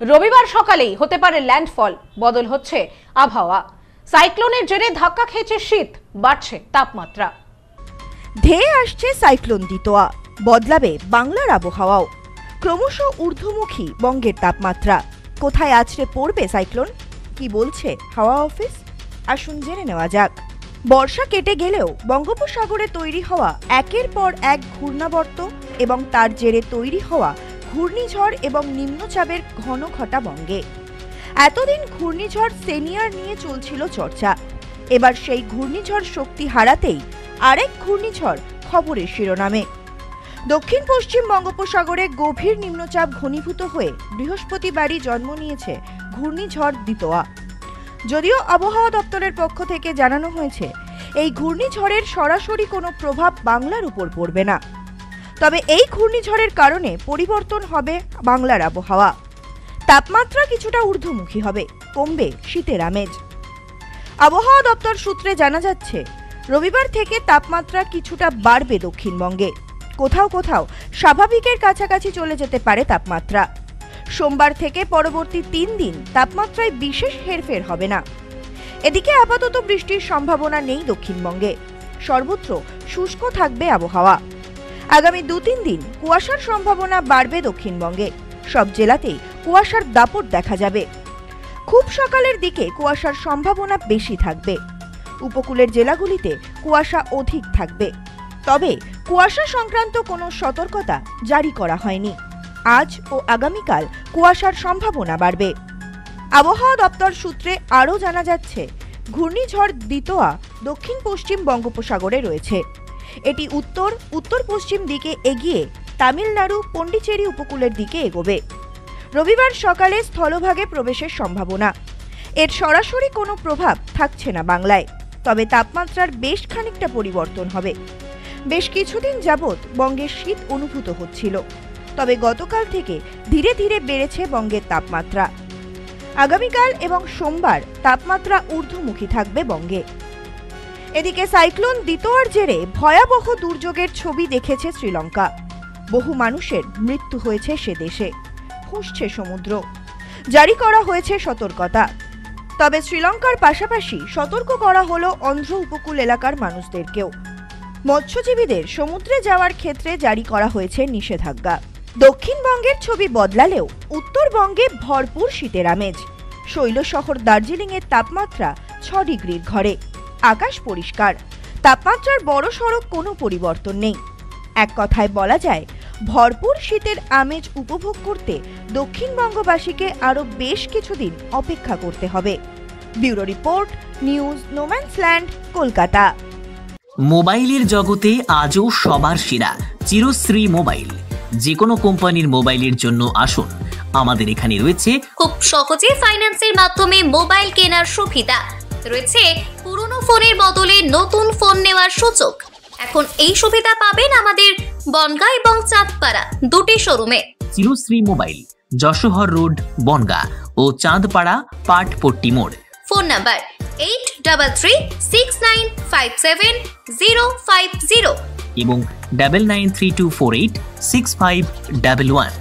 রবিবার সকালেই হতে পারে ল্যান্ডফল, বদল হচ্ছে আবহাওয়া। সাইক্লোনের জেরে ধাক্কা খেয়েছে শীত, বাড়ছে তাপমাত্রা। ধেয়ে আসছে সাইক্লোন দিতোয়া, বদলাবে বাংলার আবহাওয়াও। ক্রমশ ঊর্ধ্বমুখী বঙ্গের তাপমাত্রা। কোথায় আছড়ে পড়বে সাইক্লোন, কি বলছে হাওয়া অফিস? আসুন জেনে নেওয়া যাক। বর্ষা কেটে গেলেও বঙ্গোপসাগরে তৈরি হওয়া একের পর এক ঘূর্ণাবর্ত এবং তার জেরে তৈরি হওয়া ঘূর্ণিঝড় এবং নিম্নচাপের ঘন ঘটা বঙ্গে। এতদিন ঘূর্ণিঝড় সেনিয়ার নিয়ে চলছিল চর্চা। এবার সেই ঘূর্ণিঝড় শক্তি হারাতেই আরেক ঘূর্ণিঝড় খবরের শিরোনামে। দক্ষিণ পশ্চিম বঙ্গোপসাগরে গভীর নিম্নচাপ ঘনীভূত হয়ে বৃহস্পতিবারই জন্ম নিয়েছে ঘূর্ণিঝড় দিতোয়া। যদিও আবহাওয়া দপ্তরের পক্ষ থেকে জানানো হয়েছে এই ঘূর্ণিঝড়ের সরাসরি কোনো প্রভাব বাংলার উপর পড়বে না, তবে এই ঘূর্ণিঝড়ের কারণে পরিবর্তন হবে বাংলার আবহাওয়া। তাপমাত্রা কিছুটা ঊর্ধ্বমুখী হবে, কমবে শীতের আমেজ। আবহাওয়া দপ্তর সূত্রে জানা যাচ্ছে রবিবার থেকে তাপমাত্রা কিছুটা বাড়বে দক্ষিণবঙ্গে। কোথাও কোথাও স্বাভাবিকের কাছাকাছি চলে যেতে পারে তাপমাত্রা। সোমবার থেকে পরবর্তী 3 দিন তাপমাত্রায় বিশেষ হেরফের হবে না। এদিকে আপাতত বৃষ্টির সম্ভাবনা নেই দক্ষিণবঙ্গে। সর্বত্র শুষ্ক থাকবে আবহাওয়া। আগামী 2-3 দিন কুয়াশার সম্ভাবনা বাড়বে দক্ষিণবঙ্গে। সব জেলাতেই কুয়াশার দাপট দেখা যাবে। খুব সকালের দিকে কুয়াশার সম্ভাবনা বেশি থাকবে। উপকূলের জেলাগুলিতে কুয়াশা অধিক থাকবে। তবে কুয়াশা সংক্রান্ত কোনো সতর্কতা জারি করা হয়নি। আজ ও আগামীকাল কুয়াশার সম্ভাবনা বাড়বে। আবহাওয়া দপ্তর সূত্রে আরও জানা যাচ্ছে ঘূর্ণিঝড় দিতোয়া দক্ষিণ পশ্চিম বঙ্গোপসাগরে রয়েছে। এটি উত্তর পশ্চিম দিকে এগিয়ে তামিলনাড়ু পন্ডিচেরি উপকূলের দিকে এগোবে। রবিবার সকালে স্থলভাগে প্রবেশের সম্ভাবনা। এর সরাসরি কোনো প্রভাব থাকছে না বাংলায়, তবে তাপমাত্রার বেশ খানিকটা পরিবর্তন হবে। বেশ কিছুদিন যাবৎ বঙ্গের শীত অনুভূত হচ্ছিল, তবে গতকাল থেকে ধীরে ধীরে বেড়েছে বঙ্গের তাপমাত্রা। আগামীকাল এবং সোমবার তাপমাত্রা ঊর্ধ্বমুখী থাকবে বঙ্গে। এদিকে সাইক্লোন দিতোয়ার জেরে ভয়াবহ দুর্যোগের ছবি দেখেছে শ্রীলঙ্কা। বহু মানুষের মৃত্যু হয়েছে সে দেশে। ফুঁসছে সমুদ্র। জারি করা হয়েছে সতর্কতা। তবে শ্রীলঙ্কার পাশাপাশি সতর্ক করা হলো অন্ধ্র উপকূল এলাকার মানুষদেরকেও। মৎস্যজীবীদের সমুদ্রে যাওয়ার ক্ষেত্রে জারি করা হয়েছে নিষেধাজ্ঞা। দক্ষিণবঙ্গের ছবি বদলালেও উত্তরবঙ্গে ভরপুর শীতের আমেজ। শৈলশহর দার্জিলিংয়ের তাপমাত্রা 6 ডিগ্রির ঘরে। আকাশ পরিষ্কার। তাপমাত্রার বড়সড় কোনো পরিবর্তন নেই। এক কথায় বলা যায় ভরপুর শীতের আমেজ উপভোগ করতে দক্ষিণবঙ্গবাসীকে আরও বেশ কিছুদিন অপেক্ষা করতে হবে। Bureau report, news no man's land, Kolkata. মোবাইলের জগতে আজও সবার সেরা চিরশ্রী মোবাইল। যে কোনো কোম্পানির মোবাইলের জন্য আসুন, আমাদের এখানে রয়েছে খুব সহজে ফাইন্যান্সের মাধ্যমে মোবাইল কেনার সুবিধা। রয়েছে পুরনো ফোনের বদলে নতুন ফোন নেওয়ার সুযোগ। এখন এই সুবিধা পাবেন আমাদের বনগাঁ এবং চাঁদপাড়া দুটি শোরুমে। চিরশ্রী মোবাইল, যশোহর রোড, বনগাঁ ও চাঁদপাড়া পাটপট্টি মোড়। ফোন নাম্বার 8336957050 এবং 9932486511।